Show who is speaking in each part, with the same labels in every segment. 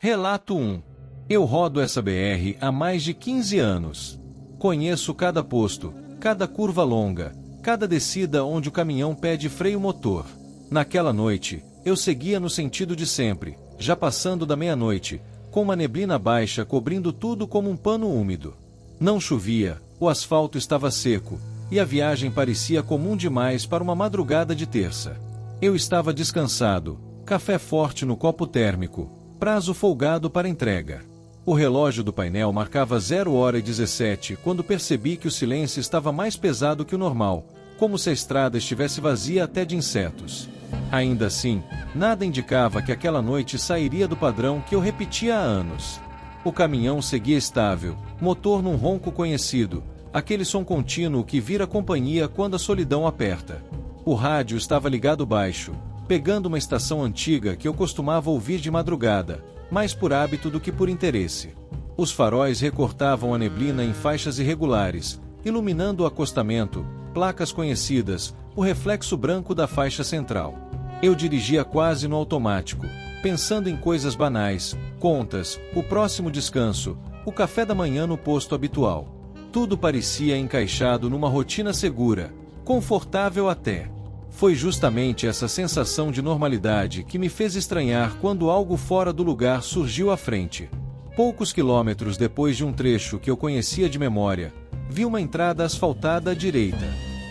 Speaker 1: Relato 1. Eu rodo essa BR há mais de 15 anos. Conheço cada posto, cada curva longa, cada descida onde o caminhão pede freio motor. Naquela noite, eu seguia no sentido de sempre, já passando da meia-noite, com uma neblina baixa cobrindo tudo como um pano úmido. Não chovia, o asfalto estava seco, e a viagem parecia comum demais para uma madrugada de terça. Eu estava descansado, café forte no copo térmico, prazo folgado para entrega. O relógio do painel marcava 0h17 quando percebi que o silêncio estava mais pesado que o normal, como se a estrada estivesse vazia até de insetos. Ainda assim, nada indicava que aquela noite sairia do padrão que eu repetia há anos. O caminhão seguia estável, motor num ronco conhecido, aquele som contínuo que vira companhia quando a solidão aperta. O rádio estava ligado baixo, pegando uma estação antiga que eu costumava ouvir de madrugada, mais por hábito do que por interesse. Os faróis recortavam a neblina em faixas irregulares, iluminando o acostamento, placas conhecidas, o reflexo branco da faixa central. Eu dirigia quase no automático, pensando em coisas banais, contas, o próximo descanso, o café da manhã no posto habitual. Tudo parecia encaixado numa rotina segura, confortável até. Foi justamente essa sensação de normalidade que me fez estranhar quando algo fora do lugar surgiu à frente. Poucos quilômetros depois de um trecho que eu conhecia de memória, vi uma entrada asfaltada à direita.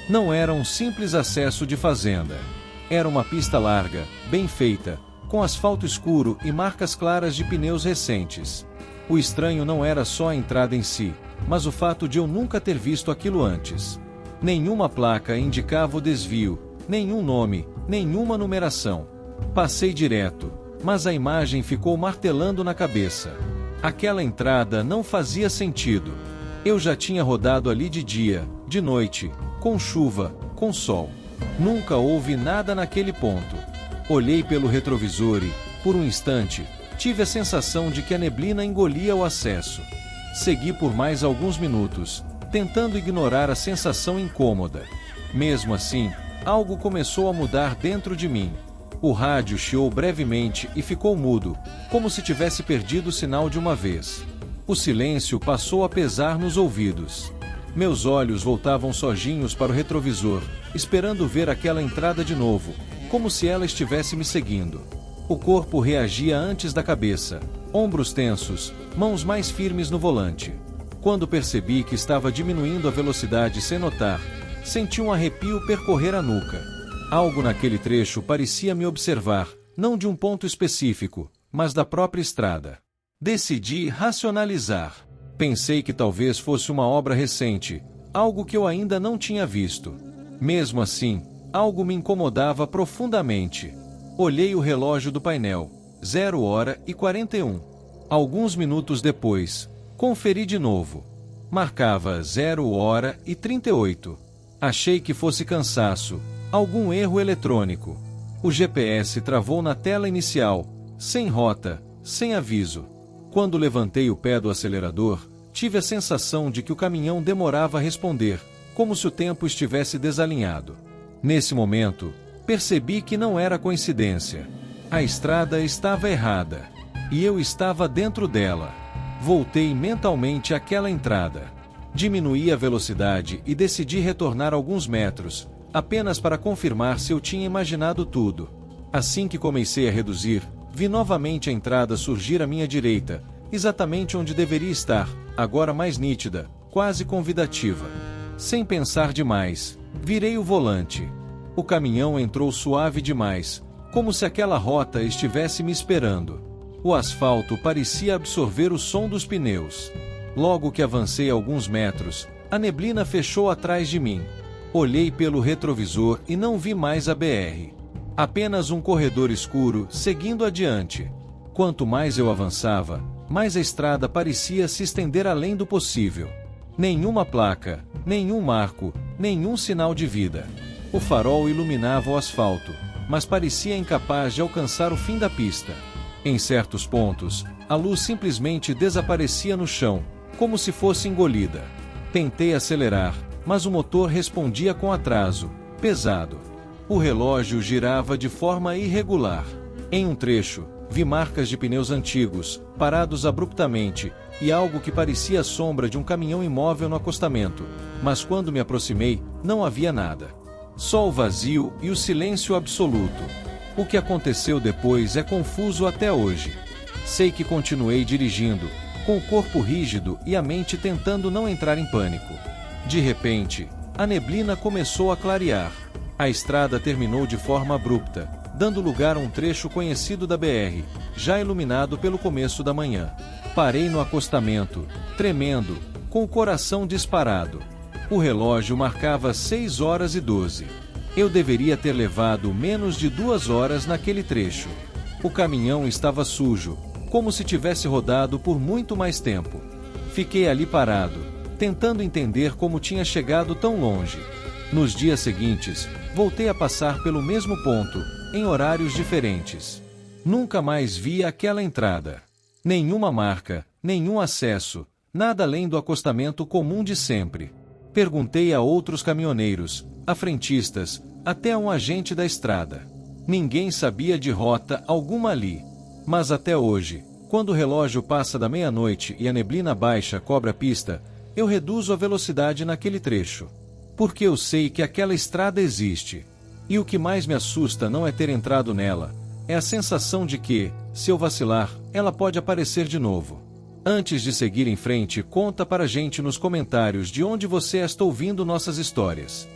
Speaker 1: Não era um simples acesso de fazenda. Era uma pista larga, bem feita, com asfalto escuro e marcas claras de pneus recentes. O estranho não era só a entrada em si, mas o fato de eu nunca ter visto aquilo antes. Nenhuma placa indicava o desvio, nenhum nome, nenhuma numeração. Passei direto, mas a imagem ficou martelando na cabeça. Aquela entrada não fazia sentido. Eu já tinha rodado ali de dia, de noite, com chuva, com sol. Nunca houve nada naquele ponto. Olhei pelo retrovisor e, por um instante, tive a sensação de que a neblina engolia o acesso. Segui por mais alguns minutos, tentando ignorar a sensação incômoda. Mesmo assim, algo começou a mudar dentro de mim. O rádio chiou brevemente e ficou mudo, como se tivesse perdido o sinal de uma vez. O silêncio passou a pesar nos ouvidos. Meus olhos voltavam sojinhos para o retrovisor, esperando ver aquela entrada de novo, como se ela estivesse me seguindo. O corpo reagia antes da cabeça, ombros tensos, mãos mais firmes no volante. Quando percebi que estava diminuindo a velocidade sem notar, senti um arrepio percorrer a nuca. Algo naquele trecho parecia me observar, não de um ponto específico, mas da própria estrada. Decidi racionalizar. Pensei que talvez fosse uma obra recente, algo que eu ainda não tinha visto. Mesmo assim, algo me incomodava profundamente. Olhei o relógio do painel, 0h41. Alguns minutos depois, conferi de novo. Marcava 0h38. Achei que fosse cansaço, algum erro eletrônico. O GPS travou na tela inicial, sem rota, sem aviso. Quando levantei o pé do acelerador, tive a sensação de que o caminhão demorava a responder, como se o tempo estivesse desalinhado. Nesse momento, percebi que não era coincidência. A estrada estava errada, e eu estava dentro dela. Voltei mentalmente àquela entrada. Diminuí a velocidade e decidi retornar alguns metros, apenas para confirmar se eu tinha imaginado tudo. Assim que comecei a reduzir, vi novamente a entrada surgir à minha direita, exatamente onde deveria estar, agora mais nítida, quase convidativa. Sem pensar demais, virei o volante. O caminhão entrou suave demais, como se aquela rota estivesse me esperando. O asfalto parecia absorver o som dos pneus. Logo que avancei alguns metros, a neblina fechou atrás de mim. Olhei pelo retrovisor e não vi mais a BR. Apenas um corredor escuro seguindo adiante. Quanto mais eu avançava, mais a estrada parecia se estender além do possível. Nenhuma placa, nenhum marco, nenhum sinal de vida. O farol iluminava o asfalto, mas parecia incapaz de alcançar o fim da pista. Em certos pontos, a luz simplesmente desaparecia no chão, como se fosse engolida. Tentei acelerar, mas o motor respondia com atraso, pesado. O relógio girava de forma irregular. Em um trecho, Vi marcas de pneus antigos, parados abruptamente, e algo que parecia a sombra de um caminhão imóvel no acostamento, mas quando me aproximei, não havia nada. Só o vazio e o silêncio absoluto. O que aconteceu depois é confuso até hoje. Sei que continuei dirigindo, com o corpo rígido e a mente tentando não entrar em pânico. De repente, a neblina começou a clarear. A estrada terminou de forma abrupta, dando lugar a um trecho conhecido da BR, já iluminado pelo começo da manhã. Parei no acostamento, tremendo, com o coração disparado. O relógio marcava 6h12. Eu deveria ter levado menos de 2 horas naquele trecho. O caminhão estava sujo, como se tivesse rodado por muito mais tempo. Fiquei ali parado, tentando entender como tinha chegado tão longe. Nos dias seguintes, voltei a passar pelo mesmo ponto, em horários diferentes. Nunca mais vi aquela entrada. Nenhuma marca, nenhum acesso, nada além do acostamento comum de sempre. Perguntei a outros caminhoneiros, a frentistas, até a um agente da estrada. Ninguém sabia de rota alguma ali. Mas até hoje, quando o relógio passa da meia-noite e a neblina baixa cobre a pista, eu reduzo a velocidade naquele trecho. Porque eu sei que aquela estrada existe. E o que mais me assusta não é ter entrado nela, é a sensação de que, se eu vacilar, ela pode aparecer de novo. Antes de seguir em frente, conta para a gente nos comentários de onde você está ouvindo nossas histórias.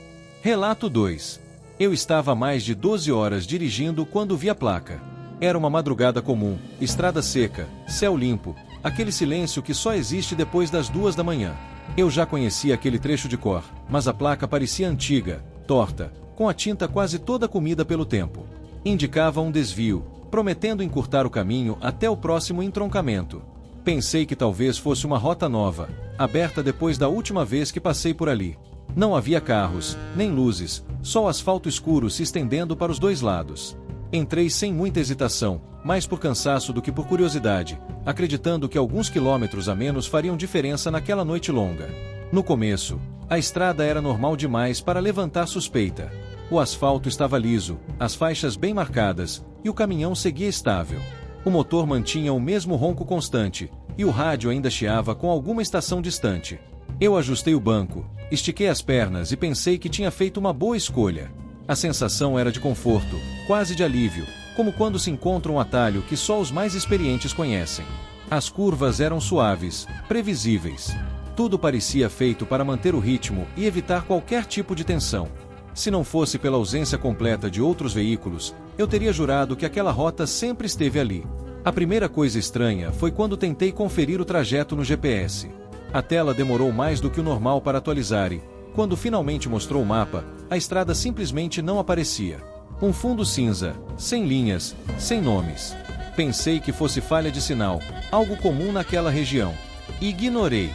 Speaker 1: Relato 2. Eu estava há mais de 12 horas dirigindo quando vi a placa. Era uma madrugada comum, estrada seca, céu limpo, aquele silêncio que só existe depois das 2 da manhã. Eu já conhecia aquele trecho de cor, mas a placa parecia antiga, torta, com a tinta quase toda comida pelo tempo. Indicava um desvio, prometendo encurtar o caminho até o próximo entroncamento. Pensei que talvez fosse uma rota nova, aberta depois da última vez que passei por ali. Não havia carros, nem luzes, só o asfalto escuro se estendendo para os dois lados. Entrei sem muita hesitação, mais por cansaço do que por curiosidade, acreditando que alguns quilômetros a menos fariam diferença naquela noite longa. No começo, a estrada era normal demais para levantar suspeita. O asfalto estava liso, as faixas bem marcadas, e o caminhão seguia estável. O motor mantinha o mesmo ronco constante, e o rádio ainda chiava com alguma estação distante. Eu ajustei o banco, estiquei as pernas e pensei que tinha feito uma boa escolha. A sensação era de conforto, quase de alívio, como quando se encontra um atalho que só os mais experientes conhecem. As curvas eram suaves, previsíveis. Tudo parecia feito para manter o ritmo e evitar qualquer tipo de tensão. Se não fosse pela ausência completa de outros veículos, eu teria jurado que aquela rota sempre esteve ali. A primeira coisa estranha foi quando tentei conferir o trajeto no GPS. A tela demorou mais do que o normal para atualizar e, quando finalmente mostrou o mapa, a estrada simplesmente não aparecia. Um fundo cinza, sem linhas, sem nomes. Pensei que fosse falha de sinal, algo comum naquela região. Ignorei.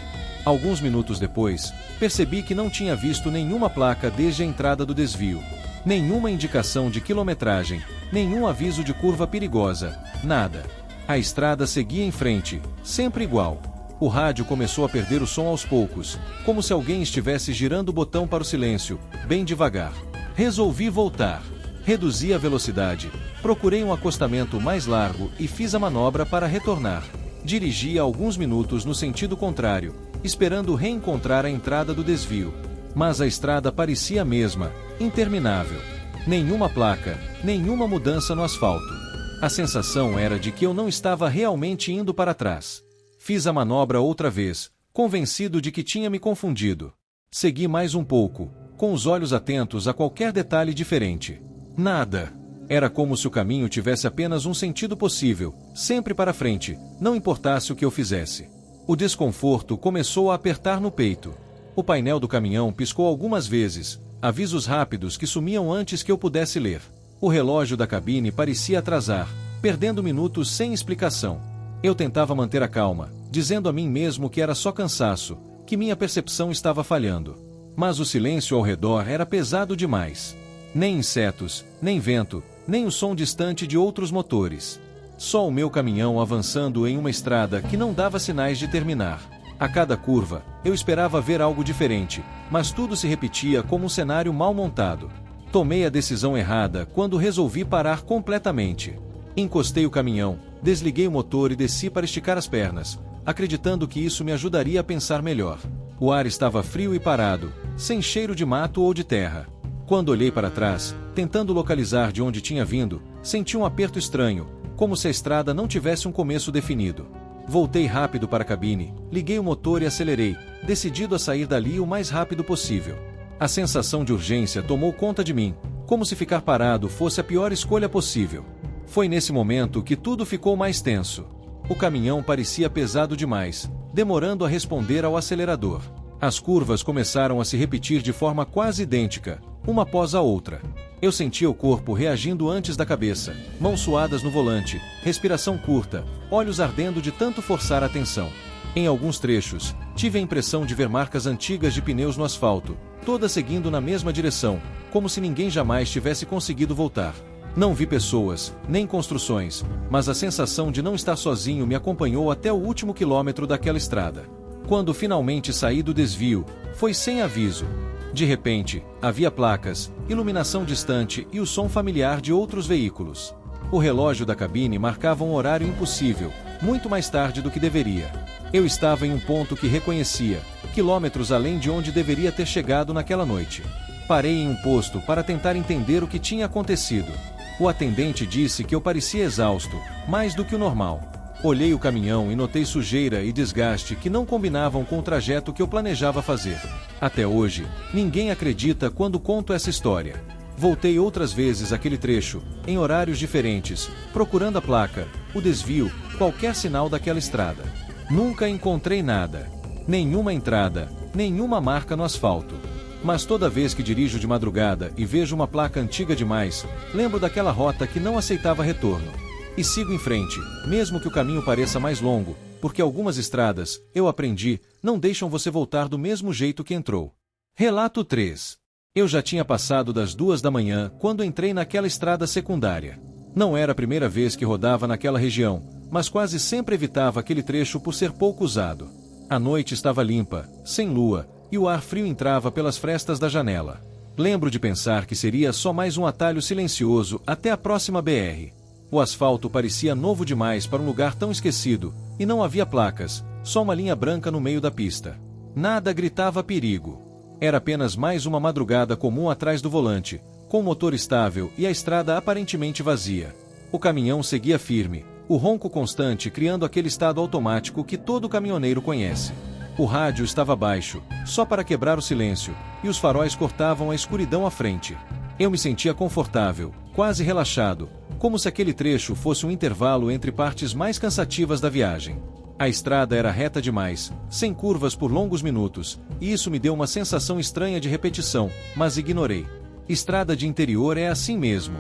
Speaker 1: Alguns minutos depois, percebi que não tinha visto nenhuma placa desde a entrada do desvio. Nenhuma indicação de quilometragem, nenhum aviso de curva perigosa, nada. A estrada seguia em frente, sempre igual. O rádio começou a perder o som aos poucos, como se alguém estivesse girando o botão para o silêncio, bem devagar. Resolvi voltar. Reduzi a velocidade, procurei um acostamento mais largo e fiz a manobra para retornar. Dirigi alguns minutos no sentido contrário, esperando reencontrar a entrada do desvio. Mas a estrada parecia a mesma, interminável. Nenhuma placa, nenhuma mudança no asfalto. A sensação era de que eu não estava realmente indo para trás. Fiz a manobra outra vez, convencido de que tinha me confundido. Segui mais um pouco, com os olhos atentos a qualquer detalhe diferente. Nada. Era como se o caminho tivesse apenas um sentido possível, sempre para frente, não importasse o que eu fizesse. O desconforto começou a apertar no peito. O painel do caminhão piscou algumas vezes, avisos rápidos que sumiam antes que eu pudesse ler. O relógio da cabine parecia atrasar, perdendo minutos sem explicação. Eu tentava manter a calma, dizendo a mim mesmo que era só cansaço, que minha percepção estava falhando. Mas o silêncio ao redor era pesado demais. Nem insetos, nem vento, nem o som distante de outros motores. Só o meu caminhão avançando em uma estrada que não dava sinais de terminar. A cada curva, eu esperava ver algo diferente, mas tudo se repetia como um cenário mal montado. Tomei a decisão errada quando resolvi parar completamente. Encostei o caminhão, Desliguei o motor e desci para esticar as pernas, acreditando que isso me ajudaria a pensar melhor. O ar estava frio e parado, sem cheiro de mato ou de terra. Quando olhei para trás, tentando localizar de onde tinha vindo, senti um aperto estranho, como se a estrada não tivesse um começo definido. Voltei rápido para a cabine, liguei o motor e acelerei, decidido a sair dali o mais rápido possível. A sensação de urgência tomou conta de mim, como se ficar parado fosse a pior escolha possível. Foi nesse momento que tudo ficou mais tenso. O caminhão parecia pesado demais, demorando a responder ao acelerador. As curvas começaram a se repetir de forma quase idêntica, uma após a outra. Eu sentia o corpo reagindo antes da cabeça, mãos suadas no volante, respiração curta, olhos ardendo de tanto forçar a atenção. Em alguns trechos, tive a impressão de ver marcas antigas de pneus no asfalto, todas seguindo na mesma direção, como se ninguém jamais tivesse conseguido voltar. Não vi pessoas, nem construções, mas a sensação de não estar sozinho me acompanhou até o último quilômetro daquela estrada. Quando finalmente saí do desvio, foi sem aviso. De repente, havia placas, iluminação distante e o som familiar de outros veículos. O relógio da cabine marcava um horário impossível, muito mais tarde do que deveria. Eu estava em um ponto que reconhecia, quilômetros além de onde deveria ter chegado naquela noite. Parei em um posto para tentar entender o que tinha acontecido. O atendente disse que eu parecia exausto, mais do que o normal. Olhei o caminhão e notei sujeira e desgaste que não combinavam com o trajeto que eu planejava fazer. Até hoje, ninguém acredita quando conto essa história. Voltei outras vezes àquele trecho, em horários diferentes, procurando a placa, o desvio, qualquer sinal daquela estrada. Nunca encontrei nada. Nenhuma entrada, nenhuma marca no asfalto. Mas toda vez que dirijo de madrugada e vejo uma placa antiga demais, lembro daquela rota que não aceitava retorno. E sigo em frente, mesmo que o caminho pareça mais longo, porque algumas estradas, eu aprendi, não deixam você voltar do mesmo jeito que entrou. Relato 3. Eu já tinha passado das 2 da manhã quando entrei naquela estrada secundária. Não era a primeira vez que rodava naquela região, mas quase sempre evitava aquele trecho por ser pouco usado. A noite estava limpa, sem lua, e o ar frio entrava pelas frestas da janela. Lembro de pensar que seria só mais um atalho silencioso até a próxima BR. O asfalto parecia novo demais para um lugar tão esquecido, e não havia placas, só uma linha branca no meio da pista. Nada gritava perigo. Era apenas mais uma madrugada comum atrás do volante, com o motor estável e a estrada aparentemente vazia. O caminhão seguia firme, o ronco constante criando aquele estado automático que todo caminhoneiro conhece. O rádio estava baixo, só para quebrar o silêncio, e os faróis cortavam a escuridão à frente. Eu me sentia confortável, quase relaxado, como se aquele trecho fosse um intervalo entre partes mais cansativas da viagem. A estrada era reta demais, sem curvas por longos minutos, e isso me deu uma sensação estranha de repetição, mas ignorei. Estrada de interior é assim mesmo.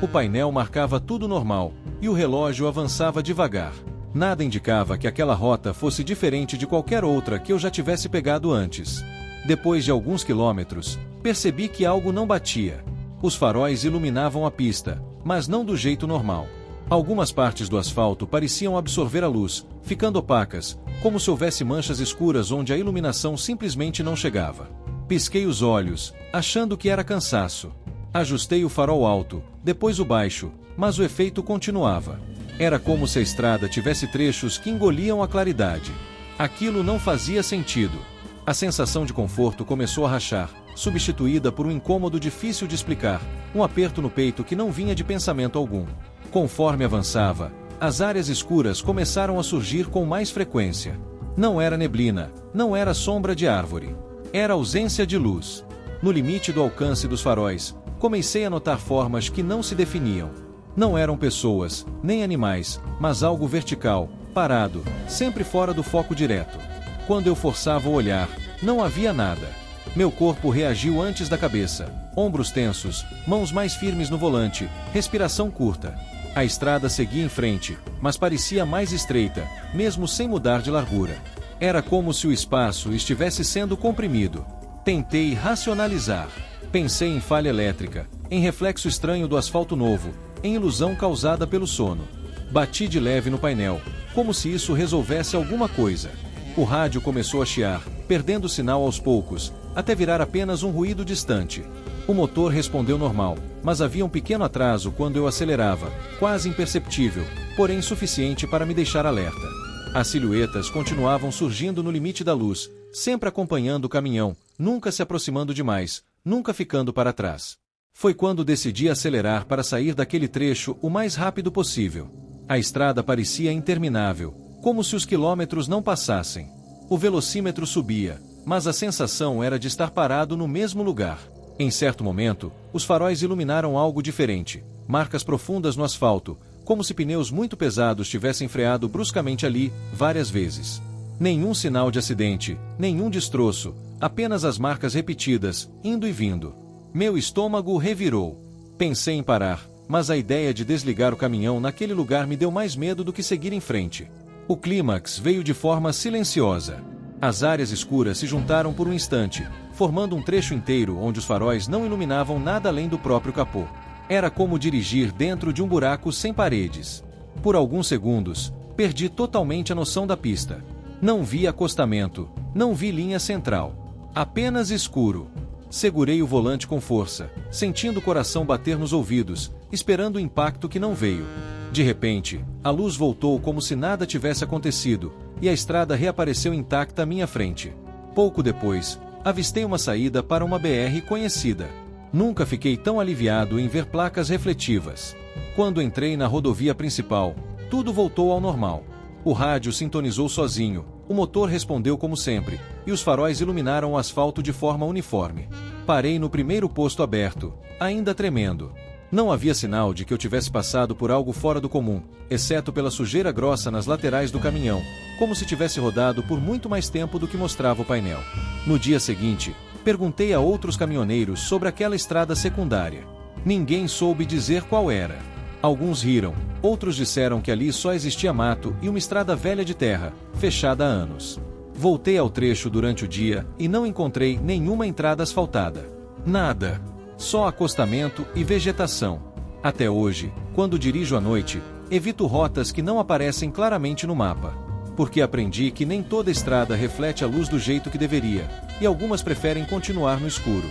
Speaker 1: O painel marcava tudo normal, e o relógio avançava devagar. Nada indicava que aquela rota fosse diferente de qualquer outra que eu já tivesse pegado antes. Depois de alguns quilômetros, percebi que algo não batia. Os faróis iluminavam a pista, mas não do jeito normal. Algumas partes do asfalto pareciam absorver a luz, ficando opacas, como se houvesse manchas escuras onde a iluminação simplesmente não chegava. Pisquei os olhos, achando que era cansaço. Ajustei o farol alto, depois o baixo, mas o efeito continuava. Era como se a estrada tivesse trechos que engoliam a claridade. Aquilo não fazia sentido. A sensação de conforto começou a rachar, substituída por um incômodo difícil de explicar, um aperto no peito que não vinha de pensamento algum. Conforme avançava, as áreas escuras começaram a surgir com mais frequência. Não era neblina, não era sombra de árvore. Era ausência de luz. No limite do alcance dos faróis, comecei a notar formas que não se definiam. Não eram pessoas, nem animais, mas algo vertical, parado, sempre fora do foco direto. Quando eu forçava o olhar, não havia nada. Meu corpo reagiu antes da cabeça, ombros tensos, mãos mais firmes no volante, respiração curta. A estrada seguia em frente, mas parecia mais estreita, mesmo sem mudar de largura. Era como se o espaço estivesse sendo comprimido. Tentei racionalizar. Pensei em falha elétrica, em reflexo estranho do asfalto novo, em ilusão causada pelo sono. Bati de leve no painel, como se isso resolvesse alguma coisa. O rádio começou a chiar, perdendo o sinal aos poucos, até virar apenas um ruído distante. O motor respondeu normal, mas havia um pequeno atraso quando eu acelerava, quase imperceptível, porém suficiente para me deixar alerta. As silhuetas continuavam surgindo no limite da luz, sempre acompanhando o caminhão, nunca se aproximando demais, nunca ficando para trás. Foi quando decidi acelerar para sair daquele trecho o mais rápido possível. A estrada parecia interminável, como se os quilômetros não passassem. O velocímetro subia, mas a sensação era de estar parado no mesmo lugar. Em certo momento, os faróis iluminaram algo diferente, marcas profundas no asfalto, como se pneus muito pesados tivessem freado bruscamente ali, várias vezes. Nenhum sinal de acidente, nenhum destroço, apenas as marcas repetidas, indo e vindo. Meu estômago revirou. Pensei em parar, mas a ideia de desligar o caminhão naquele lugar me deu mais medo do que seguir em frente. O clímax veio de forma silenciosa. As áreas escuras se juntaram por um instante, formando um trecho inteiro onde os faróis não iluminavam nada além do próprio capô. Era como dirigir dentro de um buraco sem paredes. Por alguns segundos, perdi totalmente a noção da pista. Não vi acostamento, não vi linha central. Apenas escuro. Segurei o volante com força, sentindo o coração bater nos ouvidos, esperando o impacto que não veio. De repente, a luz voltou como se nada tivesse acontecido, e a estrada reapareceu intacta à minha frente. Pouco depois, avistei uma saída para uma BR conhecida. Nunca fiquei tão aliviado em ver placas refletivas. Quando entrei na rodovia principal, tudo voltou ao normal. O rádio sintonizou sozinho, o motor respondeu como sempre, e os faróis iluminaram o asfalto de forma uniforme. Parei no primeiro posto aberto, ainda tremendo. Não havia sinal de que eu tivesse passado por algo fora do comum, exceto pela sujeira grossa nas laterais do caminhão, como se tivesse rodado por muito mais tempo do que mostrava o painel. No dia seguinte, perguntei a outros caminhoneiros sobre aquela estrada secundária. Ninguém soube dizer qual era. Alguns riram, outros disseram que ali só existia mato e uma estrada velha de terra, fechada há anos. Voltei ao trecho durante o dia e não encontrei nenhuma entrada asfaltada. Nada. Só acostamento e vegetação. Até hoje, quando dirijo à noite, evito rotas que não aparecem claramente no mapa. Porque aprendi que nem toda estrada reflete a luz do jeito que deveria, e algumas preferem continuar no escuro.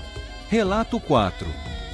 Speaker 1: Relato 4.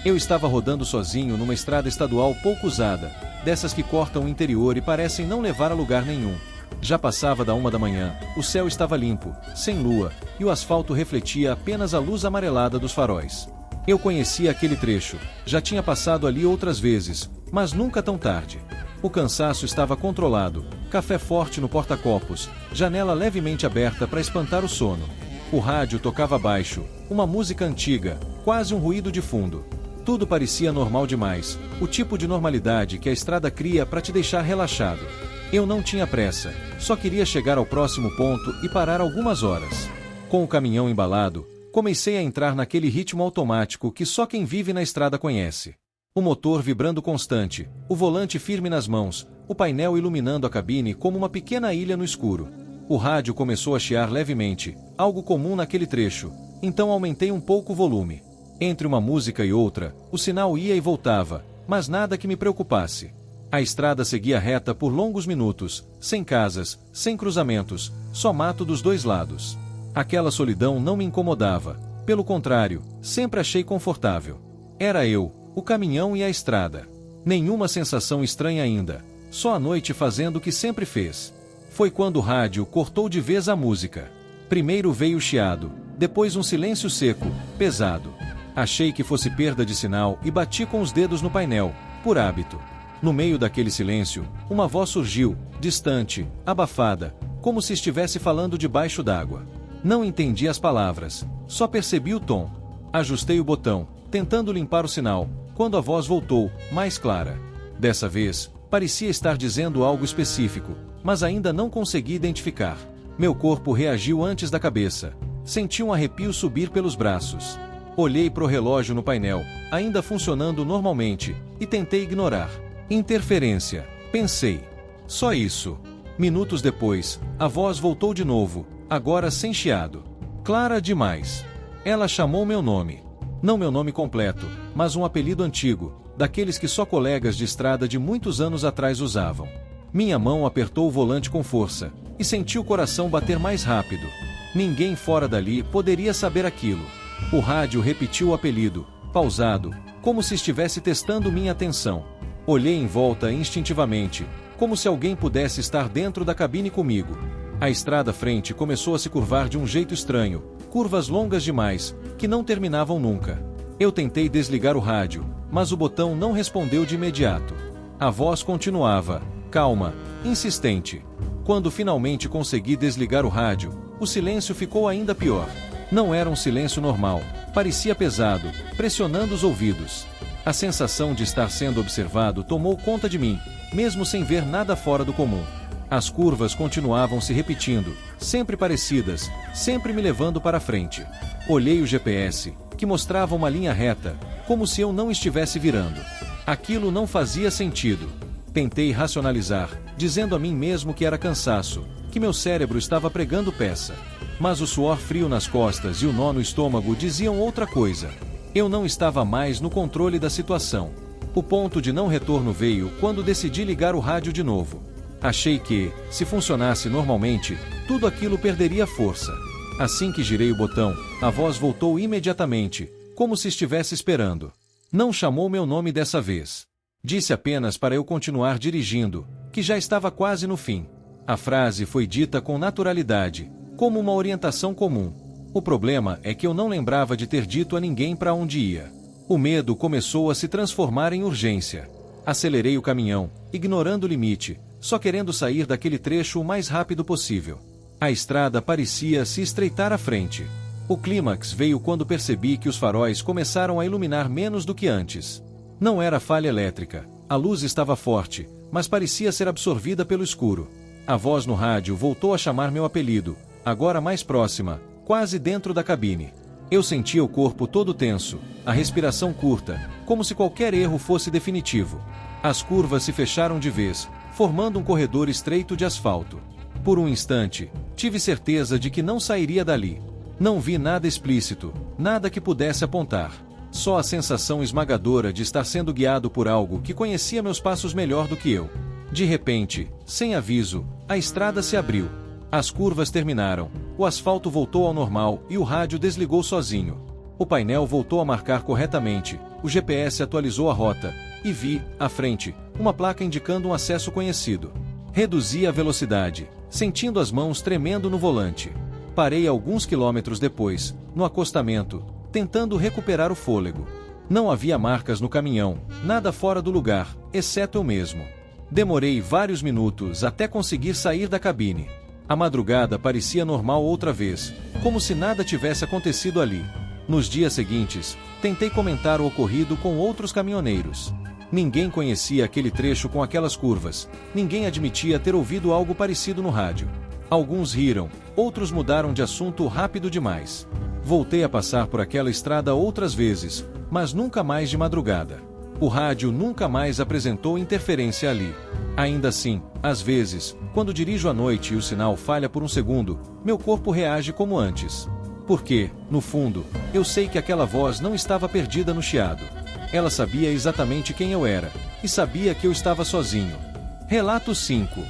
Speaker 1: Eu estava rodando sozinho numa estrada estadual pouco usada, dessas que cortam o interior e parecem não levar a lugar nenhum. Já passava da 1 da manhã, o céu estava limpo, sem lua, e o asfalto refletia apenas a luz amarelada dos faróis. Eu conhecia aquele trecho, já tinha passado ali outras vezes, mas nunca tão tarde. O cansaço estava controlado, café forte no porta-copos, janela levemente aberta para espantar o sono. O rádio tocava baixo, uma música antiga, quase um ruído de fundo. Tudo parecia normal demais, o tipo de normalidade que a estrada cria para te deixar relaxado. Eu não tinha pressa, só queria chegar ao próximo ponto e parar algumas horas. Com o caminhão embalado, comecei a entrar naquele ritmo automático que só quem vive na estrada conhece. O motor vibrando constante, o volante firme nas mãos, o painel iluminando a cabine como uma pequena ilha no escuro. O rádio começou a chiar levemente, algo comum naquele trecho, então aumentei um pouco o volume. Entre uma música e outra, o sinal ia e voltava, mas nada que me preocupasse. A estrada seguia reta por longos minutos, sem casas, sem cruzamentos, só mato dos dois lados. Aquela solidão não me incomodava, pelo contrário, sempre achei confortável. Era eu, o caminhão e a estrada. Nenhuma sensação estranha ainda, só a noite fazendo o que sempre fez. Foi quando o rádio cortou de vez a música. Primeiro veio o chiado, depois um silêncio seco, pesado. Achei que fosse perda de sinal e bati com os dedos no painel, por hábito. No meio daquele silêncio, uma voz surgiu, distante, abafada, como se estivesse falando debaixo d'água. Não entendi as palavras, só percebi o tom. Ajustei o botão, tentando limpar o sinal, quando a voz voltou, mais clara. Dessa vez, parecia estar dizendo algo específico, mas ainda não consegui identificar. Meu corpo reagiu antes da cabeça. Senti um arrepio subir pelos braços. Olhei para o relógio no painel, ainda funcionando normalmente, e tentei ignorar. Interferência, pensei. Só isso. Minutos depois, a voz voltou de novo, agora sem chiado. Clara demais. Ela chamou meu nome. Não meu nome completo, mas um apelido antigo, daqueles que só colegas de estrada de muitos anos atrás usavam. Minha mão apertou o volante com força, e senti o coração bater mais rápido. Ninguém fora dali poderia saber aquilo. O rádio repetiu o apelido, pausado, como se estivesse testando minha atenção. Olhei em volta instintivamente, como se alguém pudesse estar dentro da cabine comigo. A estrada à frente começou a se curvar de um jeito estranho, curvas longas demais, que não terminavam nunca. Eu tentei desligar o rádio, mas o botão não respondeu de imediato. A voz continuava, calma, insistente. Quando finalmente consegui desligar o rádio, o silêncio ficou ainda pior. Não era um silêncio normal, parecia pesado, pressionando os ouvidos. A sensação de estar sendo observado tomou conta de mim, mesmo sem ver nada fora do comum. As curvas continuavam se repetindo, sempre parecidas, sempre me levando para frente. Olhei o GPS, que mostrava uma linha reta, como se eu não estivesse virando. Aquilo não fazia sentido. Tentei racionalizar, dizendo a mim mesmo que era cansaço, que meu cérebro estava pregando peça. Mas o suor frio nas costas e o nó no estômago diziam outra coisa. Eu não estava mais no controle da situação. O ponto de não retorno veio quando decidi ligar o rádio de novo. Achei que, se funcionasse normalmente, tudo aquilo perderia força. Assim que girei o botão, a voz voltou imediatamente, como se estivesse esperando. Não chamou meu nome dessa vez. Disse apenas para eu continuar dirigindo, que já estava quase no fim. A frase foi dita com naturalidade, como uma orientação comum. O problema é que eu não lembrava de ter dito a ninguém para onde ia. O medo começou a se transformar em urgência. Acelerei o caminhão, ignorando o limite, só querendo sair daquele trecho o mais rápido possível. A estrada parecia se estreitar à frente. O clímax veio quando percebi que os faróis começaram a iluminar menos do que antes. Não era falha elétrica, a luz estava forte, mas parecia ser absorvida pelo escuro. A voz no rádio voltou a chamar meu apelido, agora mais próxima, quase dentro da cabine. Eu sentia o corpo todo tenso, a respiração curta, como se qualquer erro fosse definitivo. As curvas se fecharam de vez, formando um corredor estreito de asfalto. Por um instante, tive certeza de que não sairia dali. Não vi nada explícito, nada que pudesse apontar. Só a sensação esmagadora de estar sendo guiado por algo que conhecia meus passos melhor do que eu. De repente, sem aviso, a estrada se abriu. As curvas terminaram, o asfalto voltou ao normal e o rádio desligou sozinho. O painel voltou a marcar corretamente, o GPS atualizou a rota, e vi, à frente, uma placa indicando um acesso conhecido. Reduzi a velocidade, sentindo as mãos tremendo no volante. Parei alguns quilômetros depois, no acostamento, tentando recuperar o fôlego. Não havia marcas no caminhão, nada fora do lugar, exceto eu mesmo. Demorei vários minutos até conseguir sair da cabine. A madrugada parecia normal outra vez, como se nada tivesse acontecido ali. Nos dias seguintes, tentei comentar o ocorrido com outros caminhoneiros. Ninguém conhecia aquele trecho com aquelas curvas, ninguém admitia ter ouvido algo parecido no rádio. Alguns riram, outros mudaram de assunto rápido demais. Voltei a passar por aquela estrada outras vezes, mas nunca mais de madrugada. O rádio nunca mais apresentou interferência ali. Ainda assim, às vezes, quando dirijo à noite e o sinal falha por um segundo, meu corpo reage como antes. Porque, no fundo, eu sei que aquela voz não estava perdida no chiado. Ela sabia exatamente quem eu era, e sabia que eu estava sozinho. Relato 5.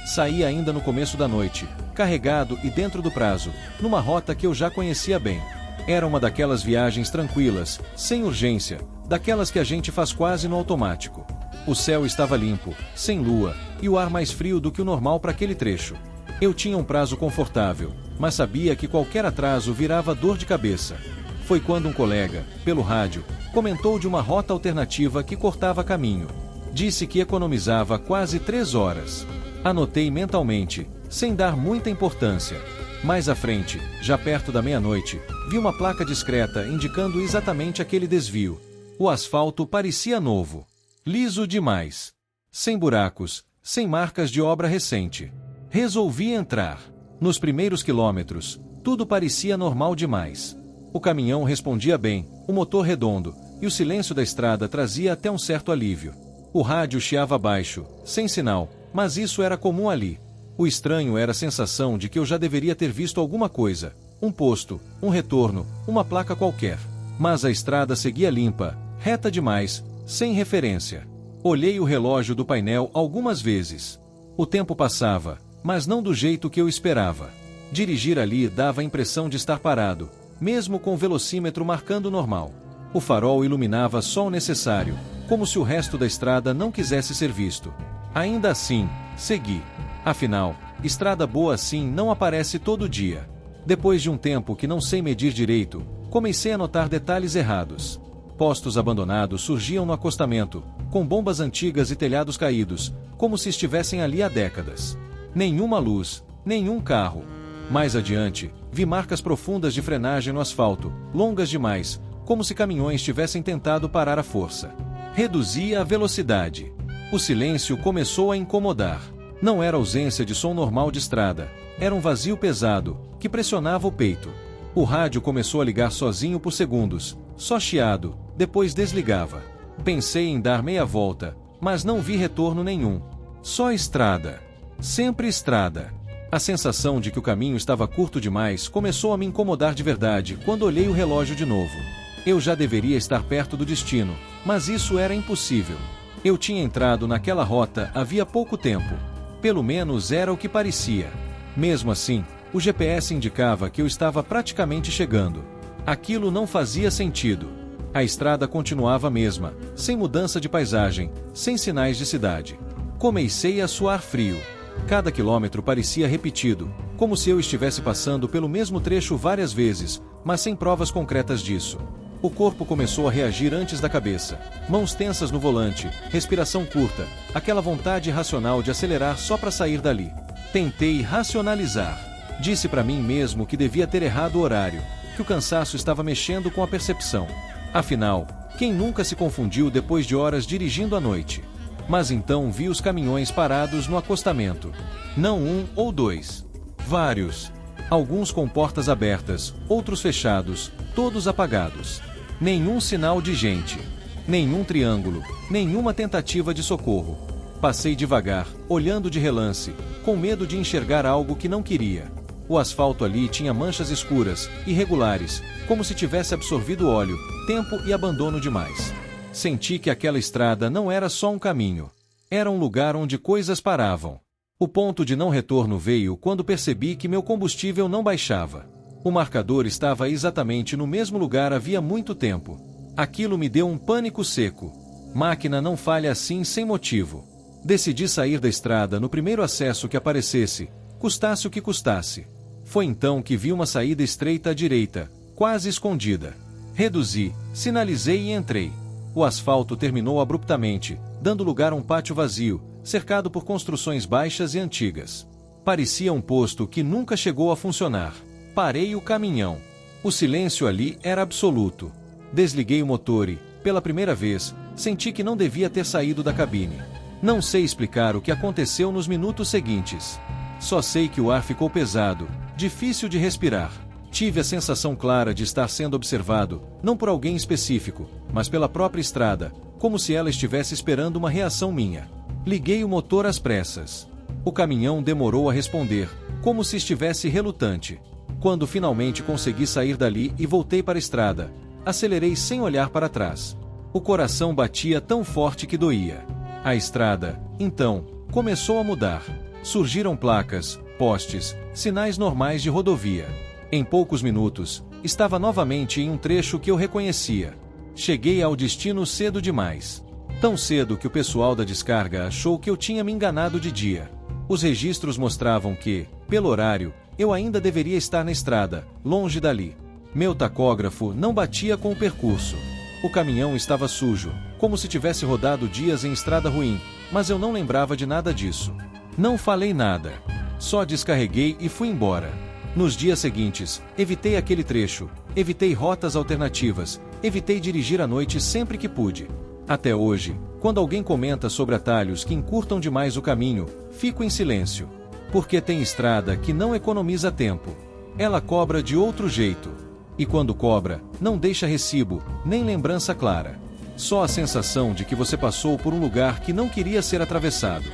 Speaker 1: Saí ainda no começo da noite, carregado e dentro do prazo, numa rota que eu já conhecia bem. Era uma daquelas viagens tranquilas, sem urgência, daquelas que a gente faz quase no automático. O céu estava limpo, sem lua, e o ar mais frio do que o normal para aquele trecho. Eu tinha um prazo confortável, mas sabia que qualquer atraso virava dor de cabeça. Foi quando um colega, pelo rádio, comentou de uma rota alternativa que cortava caminho. Disse que economizava quase 3 horas. Anotei mentalmente, sem dar muita importância. Mais à frente, já perto da meia-noite, vi uma placa discreta indicando exatamente aquele desvio. O asfalto parecia novo. Liso demais. Sem buracos, sem marcas de obra recente. Resolvi entrar. Nos primeiros quilômetros, tudo parecia normal demais. O caminhão respondia bem, o motor redondo, e o silêncio da estrada trazia até um certo alívio. O rádio chiava baixo, sem sinal, mas isso era comum ali. O estranho era a sensação de que eu já deveria ter visto alguma coisa, um posto, um retorno, uma placa qualquer. Mas a estrada seguia limpa, reta demais, sem referência. Olhei o relógio do painel algumas vezes. O tempo passava, mas não do jeito que eu esperava. Dirigir ali dava a impressão de estar parado, mesmo com o velocímetro marcando normal. O farol iluminava só o necessário, como se o resto da estrada não quisesse ser visto. Ainda assim, segui. Afinal, estrada boa assim não aparece todo dia. Depois de um tempo que não sei medir direito, comecei a notar detalhes errados. Postos abandonados surgiam no acostamento, com bombas antigas e telhados caídos, como se estivessem ali há décadas. Nenhuma luz, nenhum carro. Mais adiante, vi marcas profundas de frenagem no asfalto, longas demais, como se caminhões tivessem tentado parar à força. Reduzi a velocidade. O silêncio começou a incomodar. Não era ausência de som normal de estrada, era um vazio pesado, que pressionava o peito. O rádio começou a ligar sozinho por segundos, só chiado, depois desligava. Pensei em dar meia volta, mas não vi retorno nenhum. Só estrada. Sempre estrada. A sensação de que o caminho estava curto demais começou a me incomodar de verdade quando olhei o relógio de novo. Eu já deveria estar perto do destino, mas isso era impossível. Eu tinha entrado naquela rota havia pouco tempo. Pelo menos era o que parecia. Mesmo assim, o GPS indicava que eu estava praticamente chegando. Aquilo não fazia sentido. A estrada continuava a mesma, sem mudança de paisagem, sem sinais de cidade. Comecei a suar frio. Cada quilômetro parecia repetido, como se eu estivesse passando pelo mesmo trecho várias vezes, mas sem provas concretas disso. O corpo começou a reagir antes da cabeça. Mãos tensas no volante, respiração curta, aquela vontade irracional de acelerar só para sair dali. Tentei racionalizar. Disse para mim mesmo que devia ter errado o horário, que o cansaço estava mexendo com a percepção. Afinal, quem nunca se confundiu depois de horas dirigindo à noite? Mas então vi os caminhões parados no acostamento. Não um ou dois. Vários. Alguns com portas abertas, outros fechados, todos apagados. Nenhum sinal de gente. Nenhum triângulo, nenhuma tentativa de socorro. Passei devagar, olhando de relance, com medo de enxergar algo que não queria. O asfalto ali tinha manchas escuras, irregulares, como se tivesse absorvido óleo, tempo e abandono demais. Senti que aquela estrada não era só um caminho. Era um lugar onde coisas paravam. O ponto de não retorno veio quando percebi que meu combustível não baixava. O marcador estava exatamente no mesmo lugar havia muito tempo. Aquilo me deu um pânico seco. Máquina não falha assim sem motivo. Decidi sair da estrada no primeiro acesso que aparecesse, custasse o que custasse. Foi então que vi uma saída estreita à direita, quase escondida. Reduzi, sinalizei e entrei. O asfalto terminou abruptamente, dando lugar a um pátio vazio, cercado por construções baixas e antigas. Parecia um posto que nunca chegou a funcionar. Parei o caminhão. O silêncio ali era absoluto. Desliguei o motor e, pela primeira vez, senti que não devia ter saído da cabine. Não sei explicar o que aconteceu nos minutos seguintes. Só sei que o ar ficou pesado, difícil de respirar. Tive a sensação clara de estar sendo observado, não por alguém específico, mas pela própria estrada, como se ela estivesse esperando uma reação minha. Liguei o motor às pressas. O caminhão demorou a responder, como se estivesse relutante. Quando finalmente consegui sair dali e voltei para a estrada, acelerei sem olhar para trás. O coração batia tão forte que doía. A estrada, então, começou a mudar. Surgiram placas, postes, sinais normais de rodovia. Em poucos minutos, estava novamente em um trecho que eu reconhecia. Cheguei ao destino cedo demais. Tão cedo que o pessoal da descarga achou que eu tinha me enganado de dia. Os registros mostravam que, pelo horário, eu ainda deveria estar na estrada, longe dali. Meu tacógrafo não batia com o percurso. O caminhão estava sujo, como se tivesse rodado dias em estrada ruim, mas eu não lembrava de nada disso. Não falei nada. Só descarreguei e fui embora. Nos dias seguintes, evitei aquele trecho, evitei rotas alternativas, evitei dirigir à noite sempre que pude. Até hoje, quando alguém comenta sobre atalhos que encurtam demais o caminho, fico em silêncio. Porque tem estrada que não economiza tempo. Ela cobra de outro jeito. E quando cobra, não deixa recibo, nem lembrança clara. Só a sensação de que você passou por um lugar que não queria ser atravessado.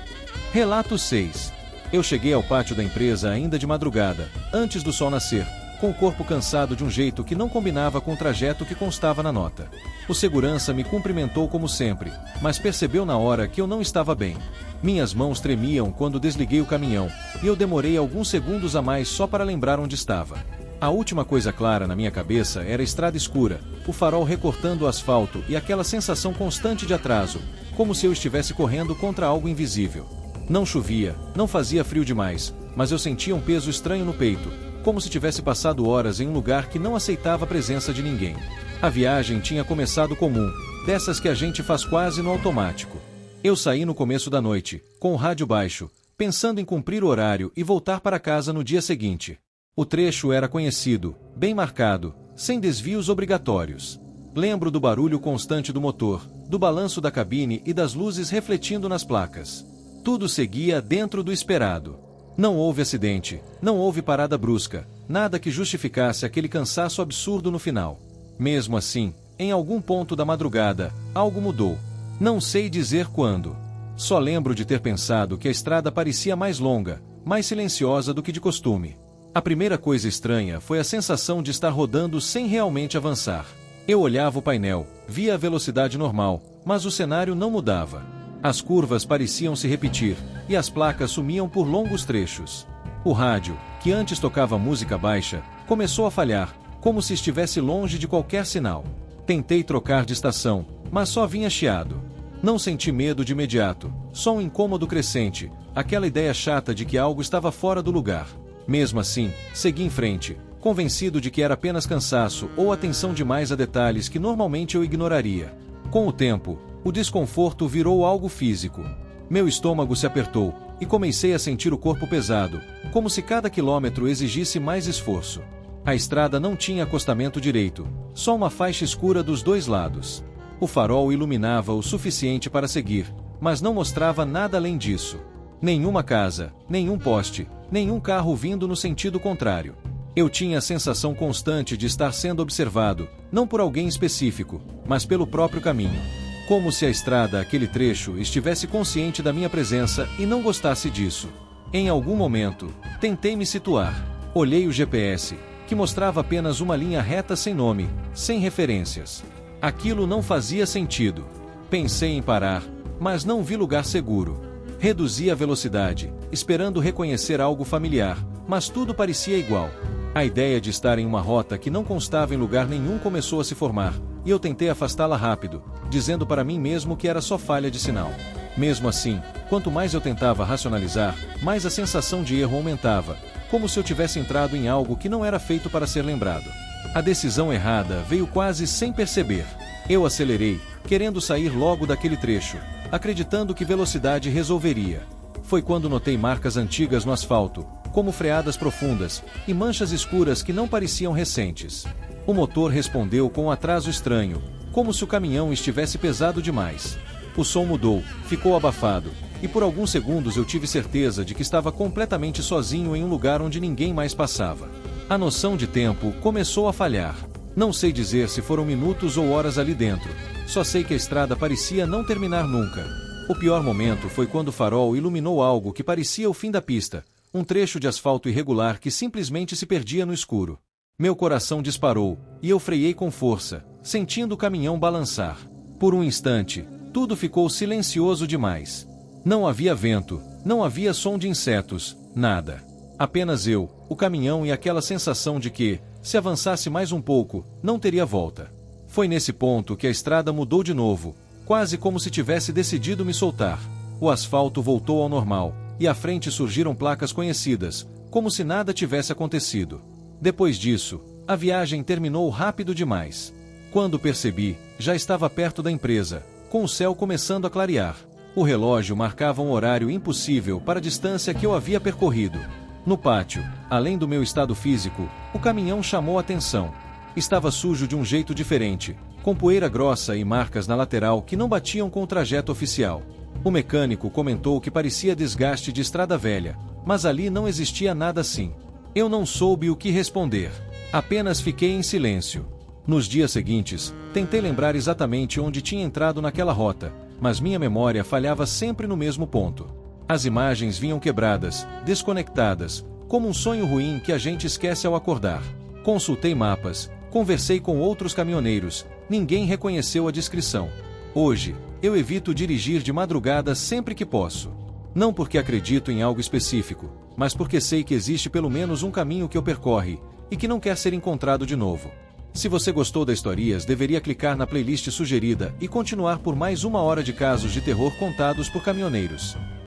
Speaker 1: Relato 6. Eu cheguei ao pátio da empresa ainda de madrugada, antes do sol nascer, com o corpo cansado de um jeito que não combinava com o trajeto que constava na nota. O segurança me cumprimentou como sempre, mas percebeu na hora que eu não estava bem. Minhas mãos tremiam quando desliguei o caminhão, e eu demorei alguns segundos a mais só para lembrar onde estava. A última coisa clara na minha cabeça era a estrada escura, o farol recortando o asfalto e aquela sensação constante de atraso, como se eu estivesse correndo contra algo invisível. Não chovia, não fazia frio demais, mas eu sentia um peso estranho no peito, como se tivesse passado horas em um lugar que não aceitava a presença de ninguém. A viagem tinha começado comum, dessas que a gente faz quase no automático. Eu saí no começo da noite, com o rádio baixo, pensando em cumprir o horário e voltar para casa no dia seguinte. O trecho era conhecido, bem marcado, sem desvios obrigatórios. Lembro do barulho constante do motor, do balanço da cabine e das luzes refletindo nas placas. Tudo seguia dentro do esperado. Não houve acidente, não houve parada brusca, nada que justificasse aquele cansaço absurdo no final. Mesmo assim, em algum ponto da madrugada, algo mudou. Não sei dizer quando. Só lembro de ter pensado que a estrada parecia mais longa, mais silenciosa do que de costume. A primeira coisa estranha foi a sensação de estar rodando sem realmente avançar. Eu olhava o painel, via a velocidade normal, mas o cenário não mudava. As curvas pareciam se repetir, e as placas sumiam por longos trechos. O rádio, que antes tocava música baixa, começou a falhar, como se estivesse longe de qualquer sinal. Tentei trocar de estação, mas só vinha chiado. Não senti medo de imediato, só um incômodo crescente, aquela ideia chata de que algo estava fora do lugar. Mesmo assim, segui em frente, convencido de que era apenas cansaço ou atenção demais a detalhes que normalmente eu ignoraria. Com o tempo, o desconforto virou algo físico. Meu estômago se apertou, e comecei a sentir o corpo pesado, como se cada quilômetro exigisse mais esforço. A estrada não tinha acostamento direito, só uma faixa escura dos dois lados. O farol iluminava o suficiente para seguir, mas não mostrava nada além disso. Nenhuma casa, nenhum poste, nenhum carro vindo no sentido contrário. Eu tinha a sensação constante de estar sendo observado, não por alguém específico, mas pelo próprio caminho. Como se a estrada, aquele trecho, estivesse consciente da minha presença e não gostasse disso. Em algum momento, tentei me situar. Olhei o GPS, que mostrava apenas uma linha reta sem nome, sem referências. Aquilo não fazia sentido. Pensei em parar, mas não vi lugar seguro. Reduzi a velocidade, esperando reconhecer algo familiar, mas tudo parecia igual. A ideia de estar em uma rota que não constava em lugar nenhum começou a se formar, e eu tentei afastá-la rápido, dizendo para mim mesmo que era só falha de sinal. Mesmo assim, quanto mais eu tentava racionalizar, mais a sensação de erro aumentava, como se eu tivesse entrado em algo que não era feito para ser lembrado. A decisão errada veio quase sem perceber. Eu acelerei, querendo sair logo daquele trecho, acreditando que velocidade resolveria. Foi quando notei marcas antigas no asfalto, como freadas profundas, e manchas escuras que não pareciam recentes. O motor respondeu com um atraso estranho, como se o caminhão estivesse pesado demais. O som mudou, ficou abafado, e por alguns segundos eu tive certeza de que estava completamente sozinho em um lugar onde ninguém mais passava. A noção de tempo começou a falhar. Não sei dizer se foram minutos ou horas ali dentro, só sei que a estrada parecia não terminar nunca. O pior momento foi quando o farol iluminou algo que parecia o fim da pista, um trecho de asfalto irregular que simplesmente se perdia no escuro. Meu coração disparou, e eu freiei com força, sentindo o caminhão balançar. Por um instante, tudo ficou silencioso demais. Não havia vento, não havia som de insetos, nada. Apenas eu, o caminhão e aquela sensação de que, se avançasse mais um pouco, não teria volta. Foi nesse ponto que a estrada mudou de novo, quase como se tivesse decidido me soltar. O asfalto voltou ao normal, e à frente surgiram placas conhecidas, como se nada tivesse acontecido. Depois disso, a viagem terminou rápido demais. Quando percebi, já estava perto da empresa, com o céu começando a clarear. O relógio marcava um horário impossível para a distância que eu havia percorrido. No pátio, além do meu estado físico, o caminhão chamou a atenção. Estava sujo de um jeito diferente, com poeira grossa e marcas na lateral que não batiam com o trajeto oficial. O mecânico comentou que parecia desgaste de estrada velha, mas ali não existia nada assim. Eu não soube o que responder. Apenas fiquei em silêncio. Nos dias seguintes, tentei lembrar exatamente onde tinha entrado naquela rota, mas minha memória falhava sempre no mesmo ponto. As imagens vinham quebradas, desconectadas, como um sonho ruim que a gente esquece ao acordar. Consultei mapas, conversei com outros caminhoneiros, ninguém reconheceu a descrição. Hoje, eu evito dirigir de madrugada sempre que posso. Não porque acredito em algo específico, mas porque sei que existe pelo menos um caminho que eu percorre, e que não quer ser encontrado de novo. Se você gostou da Historias, deveria clicar na playlist sugerida e continuar por mais 1 hora de casos de terror contados por caminhoneiros.